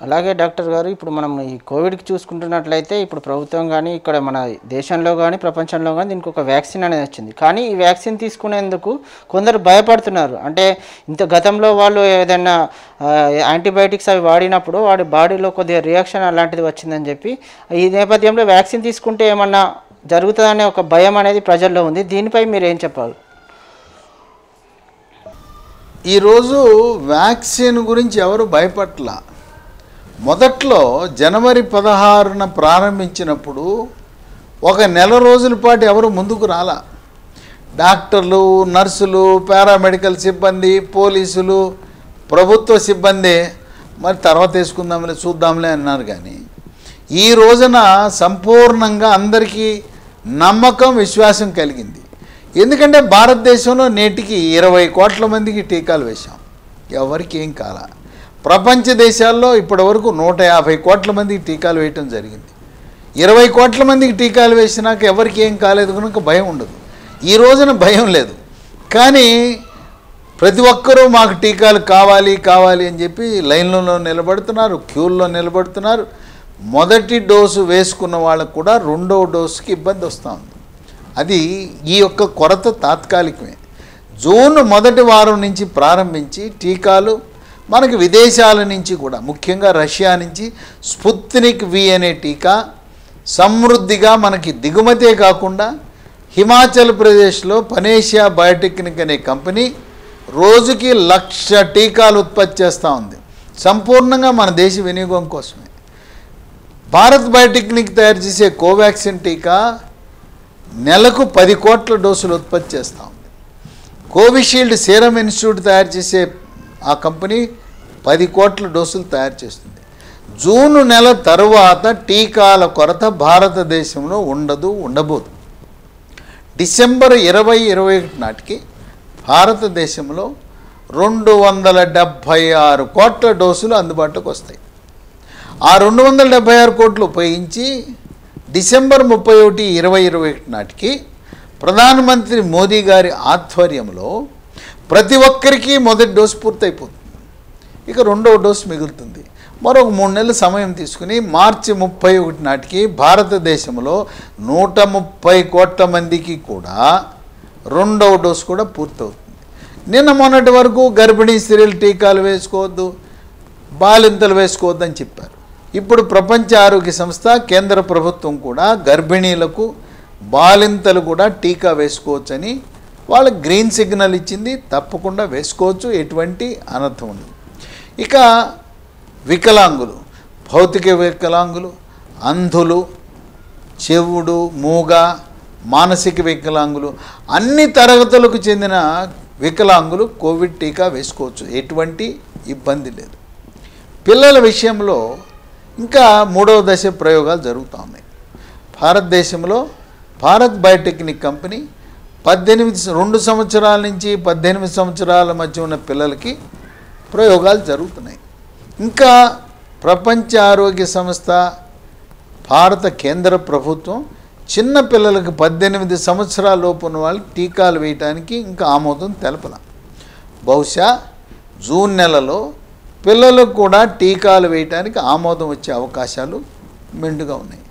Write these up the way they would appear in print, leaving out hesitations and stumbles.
అలాగే డాక్టర్ గారు ఇప్పుడు మనం ఈ కోవిడ్కి చూసుకుంటున్నట్లయితే ఇప్పుడు ప్రభుత్వం కానీ ఇక్కడ మన దేశంలో కానీ ప్రపంచంలో కానీ దీనికి ఒక వ్యాక్సిన్ అనేది వచ్చింది. కానీ ఈ వ్యాక్సిన్ తీసుకునేందుకు కొందరు భయపడుతున్నారు. అంటే ఇంత గతంలో వాళ్ళు ఏదైనా యాంటీబయాటిక్స్ అవి వాడినప్పుడు వాడి బాడీలో కొద్దిగా రియాక్షన్ అలాంటిది వచ్చిందని చెప్పి ఈ నేపథ్యంలో వ్యాక్సిన్ తీసుకుంటే ఏమన్నా జరుగుతుందనే ఒక భయం అనేది ప్రజల్లో ఉంది. దీనిపై మీరు ఏం చెప్పాలి? ఈరోజు వ్యాక్సిన్ గురించి ఎవరు భయపట్ల. మొదట్లో జనవరి 16న ప్రారంభించినప్పుడు ఒక నెల రోజుల పాటు ఎవరు ముందుకు రాలా. డాక్టర్లు, నర్సులు, పారామెడికల్ సిబ్బంది, పోలీసులు, ప్రభుత్వ సిబ్బంది మరి తర్వాత వేసుకుందాంలే చూద్దాంలే అన్నారు. కానీ ఈ రోజున సంపూర్ణంగా అందరికీ నమ్మకం, విశ్వాసం కలిగింది. ఎందుకంటే భారతదేశంలో నేటికి 20 కోట్ల మందికి టీకాలు వేశాం, ఎవరికి ఏం కాల. ప్రపంచ దేశాల్లో ఇప్పటివరకు 150 కోట్ల మందికి టీకాలు వేయటం జరిగింది. 20 కోట్ల మందికి టీకాలు వేసినాక ఎవరికి ఏం కాలేదు కనుక భయం ఉండదు. ఈ రోజున భయం లేదు. కానీ ప్రతి ఒక్కరూ మాకు టీకాలు కావాలి కావాలి అని చెప్పి లైన్లలో నిలబడుతున్నారు, క్యూల్లో నిలబడుతున్నారు. మొదటి డోసు వేసుకున్న వాళ్ళకు కూడా రెండవ డోసుకి ఇబ్బంది వస్తూ ఉంది. అది ఈ యొక్క కొరత తాత్కాలికమే. జూన్ మొదటి వారం నుంచి ప్రారంభించి టీకాలు మనకి విదేశాల నుంచి కూడా, ముఖ్యంగా రష్యా నుంచి స్పుత్నిక్ వి అనే టీకా సమృద్ధిగా మనకి దిగుమతే కాకుండా హిమాచల్ ప్రదేశ్లో పనేషియా బయోటెక్నిక్ అనే కంపెనీ రోజుకి 1,00,000 టీకాలు ఉత్పత్తి చేస్తూ ఉంది, సంపూర్ణంగా మన దేశ వినియోగం కోసమే. భారత్ బయోటెక్నిక్ తయారు చేసే కోవాక్సిన్ టీకా నెలకు 10 కోట్ల డోసులు ఉత్పత్తి చేస్తూ ఉంది. కోవిషీల్డ్ సీరం ఇన్స్టిట్యూట్ తయారు చేసే ఆ కంపెనీ 10 కోట్ల డోసులు తయారు చేస్తుంది. జూన్ నెల తరువాత టీకాల కొరత భారతదేశంలో ఉండబోదు. డిసెంబర్ 2021 నాటికి భారతదేశంలో 276 కోట్ల డోసులు అందుబాటులోకి వస్తాయి. ఆ 276 కోట్లు ఉపయోగించి డిసెంబర్ 31, 2021 నాటికి ప్రధానమంత్రి మోదీ గారి ఆధ్వర్యంలో ప్రతి ఒక్కరికి మొదటి డోసు పూర్తయిపోతుంది. ఇక రెండవ డోసు మిగులుతుంది. మరొక 3 నెలల సమయం తీసుకుని మార్చి 31 నాటికి భారతదేశంలో 130 కోట్ల మందికి కూడా రెండవ డోసు కూడా పూర్తవుతుంది. నిన్న మొన్నటి వరకు గర్భిణీ స్త్రీలు టీకాలు వేసుకోవద్దు, బాలింతలు వేసుకోవద్దు అని చెప్పారు. ఇప్పుడు ప్రపంచ ఆరోగ్య సంస్థ, కేంద్ర ప్రభుత్వం కూడా గర్భిణీలకు, బాలింతలు కూడా టీకా వేసుకోవచ్చని వాళ్ళకి గ్రీన్ సిగ్నల్ ఇచ్చింది. తప్పకుండా వేసుకోవచ్చు, ఎటువంటి అనర్థం ఉండదు. ఇక వికలాంగులు, భౌతిక వికలాంగులు, అంధులు, చెవుడు, మూగ, మానసిక వికలాంగులు, అన్ని తరగతులకు చెందిన వికలాంగులు కోవిడ్ టీకా వేసుకోవచ్చు, ఎటువంటి ఇబ్బంది లేదు. పిల్లల విషయంలో ఇంకా 3వ దశ ప్రయోగాలు జరుగుతూ ఉన్నాయి. భారతదేశంలో భారత్ బయోటెక్నిక్ కంపెనీ 2 సంవత్సరాల నుంచి 18 సంవత్సరాల మధ్య ఉన్న పిల్లలకి ప్రయోగాలు జరుగుతున్నాయి. ఇంకా ప్రపంచ ఆరోగ్య సంస్థ, భారత కేంద్ర ప్రభుత్వం చిన్న పిల్లలకు 18 సంవత్సరాల లోపు ఉన్న వాళ్ళకి టీకాలు వేయడానికి ఇంకా ఆమోదం తెలపల. బహుశా జూన్ నెలలో పిల్లలకు కూడా టీకాలు వేయడానికి ఆమోదం వచ్చే అవకాశాలు మెండుగా ఉన్నాయి.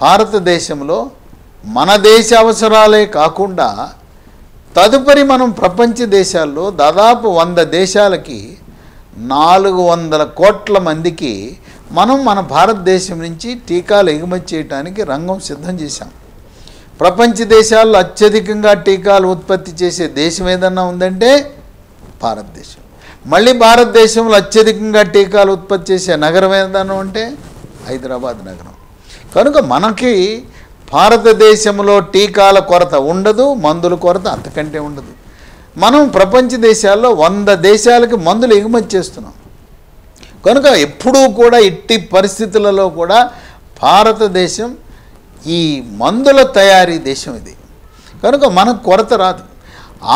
భారతదేశంలో మన దేశ అవసరాలే కాకుండా తదుపరి మనం ప్రపంచ దేశాల్లో దాదాపు 100 దేశాలకి 400 కోట్ల మందికి మనం మన భారతదేశం నుంచి టీకాలు ఎగుమతి చేయడానికి రంగం సిద్ధం చేశాం. ప్రపంచ దేశాల్లో అత్యధికంగా టీకాలు ఉత్పత్తి చేసే దేశం ఏదన్నా ఉందంటే భారతదేశం. మళ్ళీ భారతదేశంలో అత్యధికంగా టీకాలు ఉత్పత్తి చేసే నగరం ఏదన్నా ఉంటే హైదరాబాద్ నగరం. కనుక మనకి భారతదేశంలో టీకాల కొరత ఉండదు, మందుల కొరత అంతకంటే ఉండదు. మనం ప్రపంచ దేశాల్లో 100 దేశాలకి మందులు ఎగుమతి చేస్తున్నాం. కనుక ఎప్పుడూ కూడా ఇట్టి పరిస్థితులలో కూడా భారతదేశం ఈ మందుల తయారీ దేశం ఇది. కనుక మనకు కొరత రాదు.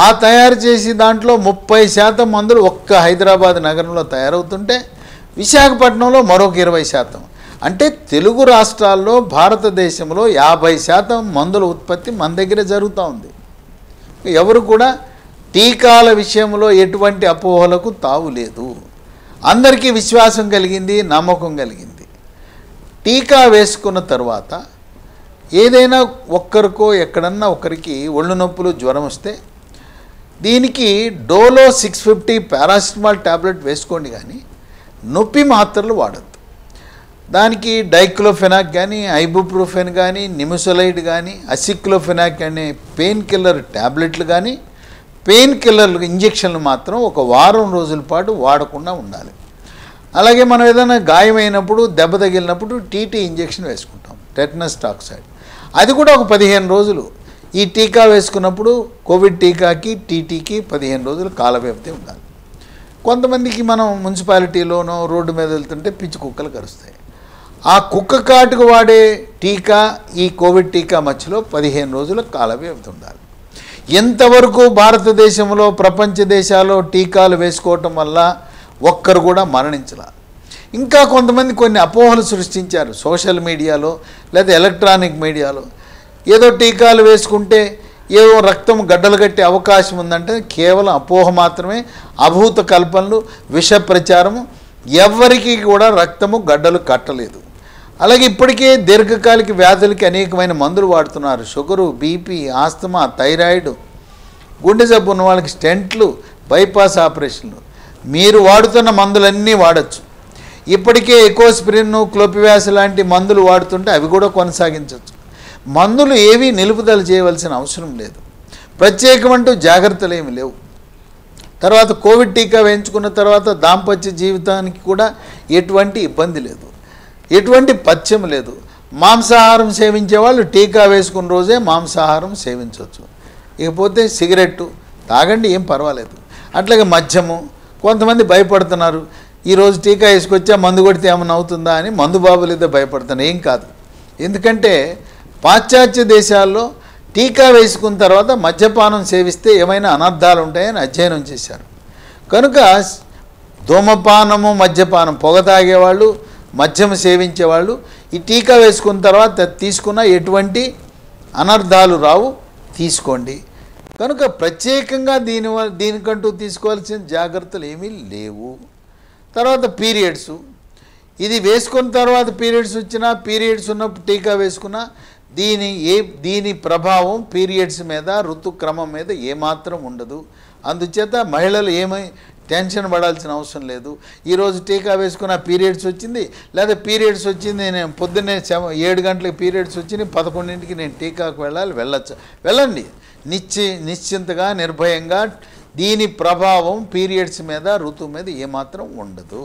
ఆ తయారు చేసి దాంట్లో 30% మందులు ఒక్క హైదరాబాద్ నగరంలో తయారవుతుంటే విశాఖపట్నంలో మరొక 20%. అంటే తెలుగు రాష్ట్రాల్లో భారతదేశంలో 50% మందుల ఉత్పత్తి మన దగ్గర జరుగుతూ ఉంది. ఎవరు కూడా టీకాల విషయంలో ఎటువంటి అపోహలకు తావు లేదు. అందరికీ విశ్వాసం కలిగింది, నమ్మకం కలిగింది. టీకా వేసుకున్న తర్వాత ఏదైనా ఒక్కరికో ఎక్కడన్నా ఒకరికి ఒళ్ళు నొప్పులు, జ్వరం వస్తే దీనికి డోలో 650 పారాసిటమాల్ ట్యాబ్లెట్ వేసుకోండి, కానీ నొప్పి మాత్రలు వాడద్దు. దానికి డైక్లోఫెనాక్ కానీ, ఐబుప్రోఫెన్ కానీ, నిమిసోలైడ్ కానీ, అసిక్లోఫెనాక్ అనే పెయిన్ కిల్లర్ ట్యాబ్లెట్లు కానీ, పెయిన్ కిల్లర్లు ఇంజెక్షన్లు మాత్రం ఒక వారం రోజుల పాటు వాడకుండా ఉండాలి. అలాగే మనం ఏదైనా గాయమైనప్పుడు, దెబ్బ తగిలినప్పుడు టీటీ ఇంజెక్షన్ వేసుకుంటాం, టెటనస్ టాక్సైడ్. అది కూడా ఒక 15 రోజులు. ఈ టీకా వేసుకున్నప్పుడు కోవిడ్ టీకాకి, టీటీకి 15 రోజులు కాల వ్యవధి ఉండాలి. కొంతమందికి మనం మున్సిపాలిటీలోనో రోడ్డు మీద వెళ్తుంటే పిచ్చి కుక్కలు కరుస్తాయి. ఆ కుక్క కాటుకు వాడే టీకా, ఈ కోవిడ్ టీకా మధ్యలో 15 రోజుల కాల వ్యవధి ఉండాలి. ఎంతవరకు భారతదేశంలో, ప్రపంచ దేశాల్లో టీకాలు వేసుకోవటం వల్ల ఒక్కరు కూడా మరణించలా. ఇంకా కొంతమంది కొన్ని అపోహలు సృష్టించారు సోషల్ మీడియాలో లేదా ఎలక్ట్రానిక్ మీడియాలో. ఏదో టీకాలు వేసుకుంటే ఏదో రక్తం గడ్డలు కట్టే అవకాశం ఉందంటే కేవలం అపోహ మాత్రమే, అభూత కల్పనలు, విష ప్రచారము. ఎవరికి కూడా రక్తము గడ్డలు కట్టలేదు. అలాగే ఇప్పటికే దీర్ఘకాలిక వ్యాధులకి అనేకమైన మందులు వాడుతున్నారు. షుగరు, బీపీ, ఆస్తమా, థైరాయిడ్, గుండె జబ్బు ఉన్న వాళ్ళకి స్టెంట్లు, బైపాస్ ఆపరేషన్లు. మీరు వాడుతున్న మందులన్నీ వాడచ్చు. ఇప్పటికే ఎకోస్ప్రిన్, క్లోపివాస్ లాంటి మందులు వాడుతుంటే అవి కూడా కొనసాగించవచ్చు. మందులు ఏవి నిలుపుదల చేయవలసిన అవసరం లేదు. ప్రత్యేకమంటూ జాగ్రత్తలు ఏమి లేవు. తర్వాత కోవిడ్ టీకా వేయించుకున్న తర్వాత దాంపత్య జీవితానికి కూడా ఎటువంటి ఇబ్బంది లేదు, ఎటువంటి పథ్యం లేదు. మాంసాహారం సేవించే వాళ్ళు టీకా వేసుకున్న రోజే మాంసాహారం సేవించవచ్చు. ఇకపోతే సిగరెట్టు తాగండి, ఏం పర్వాలేదు. అట్లాగే మద్యము, కొంతమంది భయపడుతున్నారు, ఈరోజు టీకా వేసుకొచ్చా మందు కొడితే ఏమైనా అవుతుందా అని. మందు బాబులైతే భయపడుతున్నారు, ఏం కాదు. ఎందుకంటే పాశ్చాత్య దేశాల్లో టీకా వేసుకున్న తర్వాత మద్యపానం సేవిస్తే ఏమైనా అనర్థాలు ఉంటాయని అధ్యయనం చేశారు. కనుక ధూమపానము, మద్యపానం, పొగ తాగేవాళ్ళు, మద్యం సేవించేవాళ్ళు ఈ టీకా వేసుకున్న తర్వాత తీసుకున్న ఎటువంటి అనర్థాలు రావు, తీసుకోండి. కనుక ప్రత్యేకంగా దీనికంటూ తీసుకోవాల్సిన జాగ్రత్తలు ఏమీ లేవు. తర్వాత పీరియడ్స్, ఇది వేసుకున్న తర్వాత పీరియడ్స్ వచ్చినా, పీరియడ్స్ ఉన్నప్పుడు టీకా వేసుకున్నా దీని ప్రభావం పీరియడ్స్ మీద, ఋతుక్రమం మీద ఏమాత్రం ఉండదు. అందుచేత మహిళలు ఏమై టెన్షన్ పడాల్సిన అవసరం లేదు. ఈరోజు టీకా వేసుకున్న పీరియడ్స్ వచ్చింది, లేదా పీరియడ్స్ వచ్చింది, నేను పొద్దున్నే 7 గంటలకు పీరియడ్స్ వచ్చింది, 11ంటికి నేను టీకాకు వెళ్ళండి. నిశ్చింతగా, నిర్భయంగా. దీని ప్రభావం పీరియడ్స్ మీద, ఋతువు మీద ఏమాత్రం ఉండదు.